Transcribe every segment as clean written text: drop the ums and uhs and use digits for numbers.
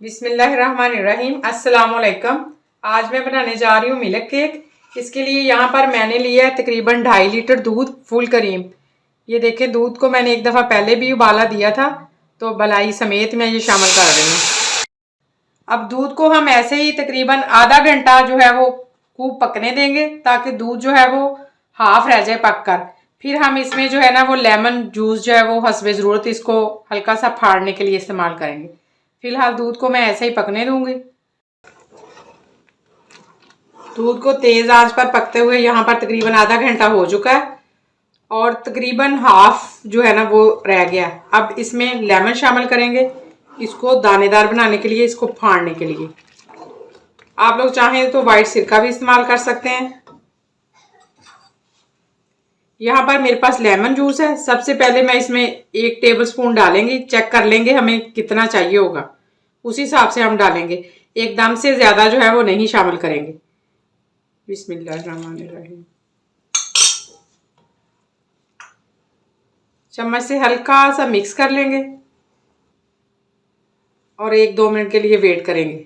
बिस्मिल्लाहिर्रहमानिर्रहीम। अस्सलाम वालेकुम। आज मैं बनाने जा रही हूँ मिल्क केक। इसके लिए यहाँ पर मैंने लिया है तकरीबन 2.5 लीटर दूध फुल क्रीम। ये देखें, दूध को मैंने एक दफ़ा पहले भी उबाला दिया था, तो मलाई समेत मैं ये शामिल कर रही हूँ। अब दूध को हम ऐसे ही तकरीबन आधा घंटा जो है वो खूब पकने देंगे, ताकि दूध जो है वो हाफ रह जाए पक कर। फिर हम इसमें जो है ना वो लेमन जूस जो है वो हस्बे ज़रूरत इसको हल्का सा फाड़ने के लिए इस्तेमाल करेंगे। फिलहाल दूध को मैं ऐसे ही पकने दूंगी। दूध को तेज आंच पर पकते हुए यहाँ पर तकरीबन आधा घंटा हो चुका है और तकरीबन हाफ जो है ना वो रह गया। अब इसमें लेमन शामिल करेंगे, इसको दानेदार बनाने के लिए, इसको फाड़ने के लिए। आप लोग चाहें तो वाइट सिरका भी इस्तेमाल कर सकते हैं। यहाँ पर मेरे पास लेमन जूस है। सबसे पहले मैं इसमें 1 टेबलस्पून डालेंगे। चेक कर लेंगे हमें कितना चाहिए होगा, उसी हिसाब से हम डालेंगे। एकदम से ज़्यादा जो है वो नहीं शामिल करेंगे। बिस्मिल्लाहिर्रहमानिर्रहीम। चम्मच से हल्का सा मिक्स कर लेंगे और 1-2 मिनट के लिए वेट करेंगे।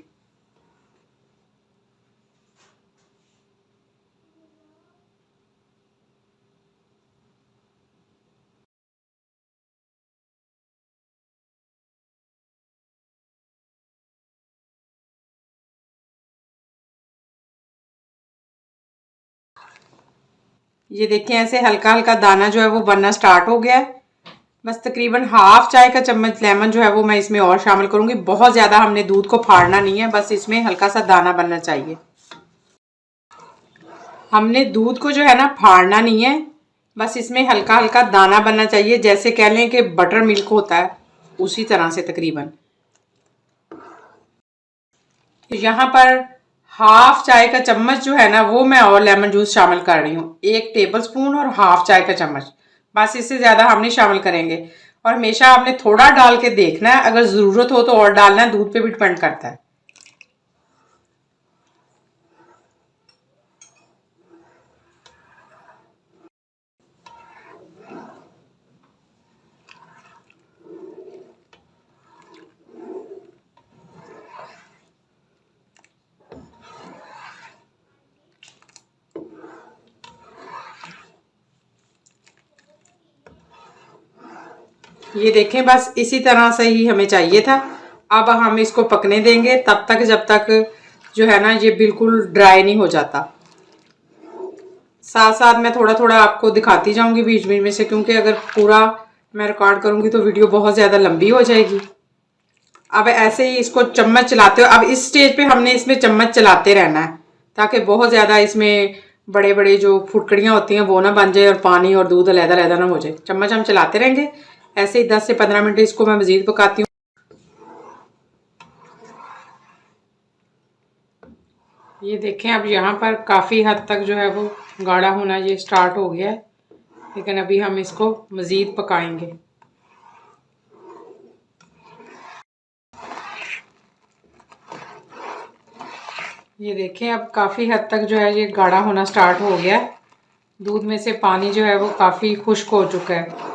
ये देखें, ऐसे हल्का हल्का दाना जो है वो बनना स्टार्ट हो गया है। बस तकरीबन हाफ चाय का चम्मच लेमन जो है वो मैं इसमें और शामिल करूंगी। बहुत ज़्यादा हमने दूध को फाड़ना नहीं है, बस इसमें हल्का सा दाना बनना चाहिए। हमने दूध को जो है ना फाड़ना नहीं है, बस इसमें हल्का हल्का दाना बनना चाहिए। जैसे कह लें कि बटर मिल्क होता है, उसी तरह से तकरीबन। तो यहाँ पर हाफ चाय का चम्मच जो है ना वो मैं और लेमन जूस शामिल कर रही हूँ। 1 टेबलस्पून और हाफ चाय का चम्मच, बस इससे ज़्यादा हम नहीं शामिल करेंगे। और हमेशा आपने थोड़ा डाल के देखना है, अगर ज़रूरत हो तो और डालना है, दूध पे भी डिपेंड करता है। ये देखें, बस इसी तरह से ही हमें चाहिए था। अब हम इसको पकने देंगे तब तक जब तक जो है ना ये बिल्कुल ड्राई नहीं हो जाता। साथ साथ मैं थोड़ा थोड़ा आपको दिखाती जाऊंगी बीच बीच में से, क्योंकि अगर पूरा मैं रिकॉर्ड करूंगी तो वीडियो बहुत ज़्यादा लंबी हो जाएगी। अब ऐसे ही इसको चम्मच चलाते हो। अब इस स्टेज पे हमने इसमें चम्मच चलाते रहना है, ताकि बहुत ज़्यादा इसमें बड़े बड़े जो फुटकड़ियाँ होती हैं वो ना बन जाए और पानी और दूध अलहदा अलहदा ना हो जाए। चम्मच हम चलाते रहेंगे। ऐसे ही 10 से 15 मिनट इसको मैं मज़ीद पकाती हूँ। ये देखें, अब यहाँ पर काफ़ी हद तक जो है वो गाढ़ा होना ये स्टार्ट हो गया है, लेकिन अभी हम इसको मज़ीद पकाएंगे। ये देखें, अब काफ़ी हद तक जो है ये गाढ़ा होना स्टार्ट हो गया है। दूध में से पानी जो है वो काफ़ी खुश्क हो चुका है।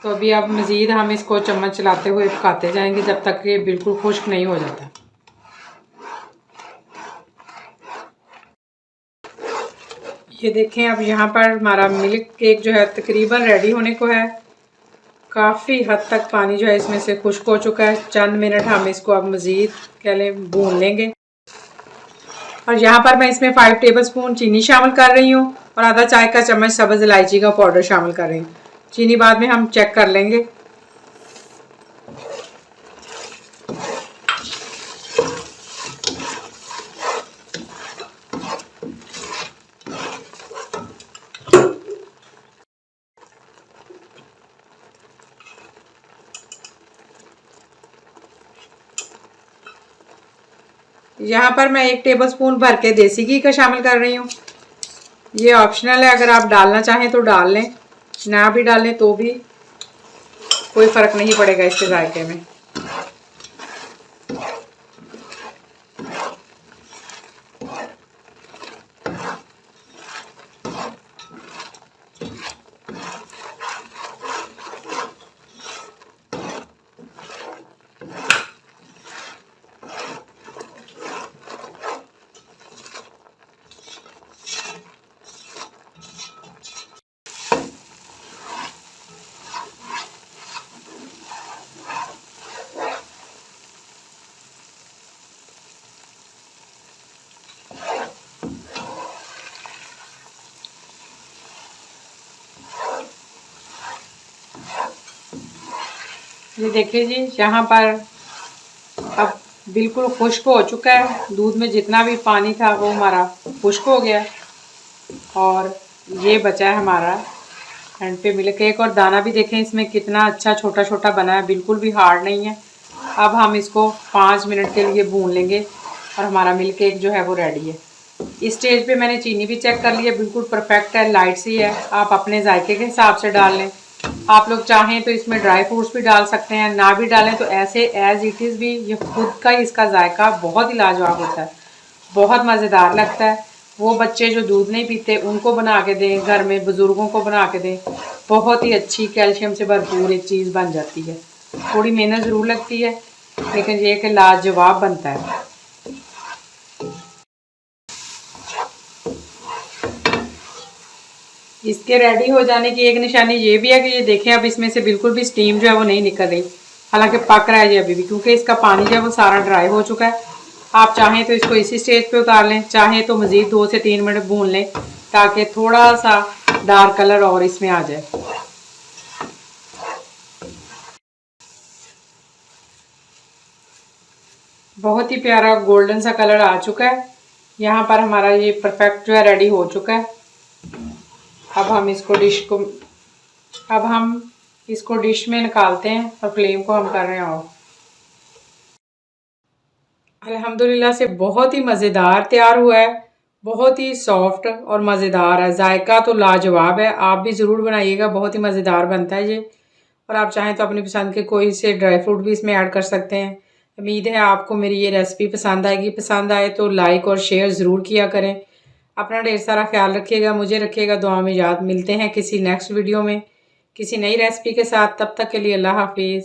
तो अभी अब मज़ीद हम इसको चम्मच चलाते हुए पकाते जाएंगे जब तक ये बिल्कुल खुश्क नहीं हो जाता। ये देखें, अब यहाँ पर हमारा मिल्क केक जो है तकरीबन रेडी होने को है। काफ़ी हद तक पानी जो है इसमें से खुश्क हो चुका है। चंद मिनट हम इसको अब मज़ीद कह लें भून लेंगे। और यहाँ पर मैं इसमें 5 टेबलस्पून चीनी शामिल कर रही हूँ और आधा चाय का चम्मच सब्ज़ इलायची का पाउडर शामिल कर रही हूँ। चीनी बाद में हम चेक कर लेंगे। यहाँ पर मैं 1 टेबलस्पून भर के देसी घी का शामिल कर रही हूँ। ये ऑप्शनल है, अगर आप डालना चाहें तो डाल लें, ना भी डालें तो भी कोई फ़र्क नहीं पड़ेगा इसके जायके में। ये देखिए जी, यहाँ पर अब बिल्कुल खुश्क हो चुका है। दूध में जितना भी पानी था वो हमारा खुश्क हो गया और ये बचा है हमारा एंड पे मिल्क केक। और दाना भी देखें इसमें कितना अच्छा छोटा छोटा बना है, बिल्कुल भी हार्ड नहीं है। अब हम इसको 5 मिनट के लिए भून लेंगे और हमारा मिल्क केक जो है वो रेडी है। इस स्टेज पे मैंने चीनी भी चेक कर लिया, बिल्कुल परफेक्ट है, लाइट सी है। आप अपने जायके के हिसाब से डाल लें। आप लोग चाहें तो इसमें ड्राई फ्रूट्स भी डाल सकते हैं, ना भी डालें तो ऐसे एज इट इज़ भी ये खुद का ही इसका जायका बहुत ही लाजवाब होता है, बहुत मज़ेदार लगता है। वो बच्चे जो दूध नहीं पीते उनको बना के दें, घर में बुज़ुर्गों को बना के दें, बहुत ही अच्छी कैल्शियम से भरपूर एक चीज़ बन जाती है। थोड़ी मेहनत ज़रूर लगती है लेकिन ये कि लाजवाब बनता है। इसके रेडी हो जाने की एक निशानी ये भी है कि ये देखें अब इसमें से बिल्कुल भी स्टीम जो है वो नहीं निकल रही, हालांकि पक रहा है ये अभी भी, क्योंकि इसका पानी जो है वो सारा ड्राई हो चुका है। आप चाहें तो इसको इसी स्टेज पे उतार लें, चाहें तो मज़ीद 2 से 3 मिनट भून लें ताकि थोड़ा सा डार्क कलर और इसमें आ जाए। बहुत ही प्यारा गोल्डन सा कलर आ चुका है। यहाँ पर हमारा ये परफेक्ट जो है रेडी हो चुका है। अब हम इसको डिश में निकालते हैं और फ्लेम को हम कर रहे हैं ऑफ। अल्हम्दुलिल्लाह से बहुत ही मज़ेदार तैयार हुआ है, बहुत ही सॉफ्ट और मज़ेदार है, जायका तो लाजवाब है। आप भी ज़रूर बनाइएगा, बहुत ही मज़ेदार बनता है ये। और आप चाहें तो अपनी पसंद के कोई से ड्राई फ्रूट भी इसमें ऐड कर सकते हैं। उम्मीद है आपको मेरी ये रेसिपी पसंद आएगी। पसंद आए तो लाइक और शेयर ज़रूर किया करें। अपना ढेर सारा ख्याल रखिएगा, मुझे रखिएगा दुआ में याद। मिलते हैं किसी नेक्स्ट वीडियो में किसी नई रेसिपी के साथ, तब तक के लिए अल्लाह हाफिज़।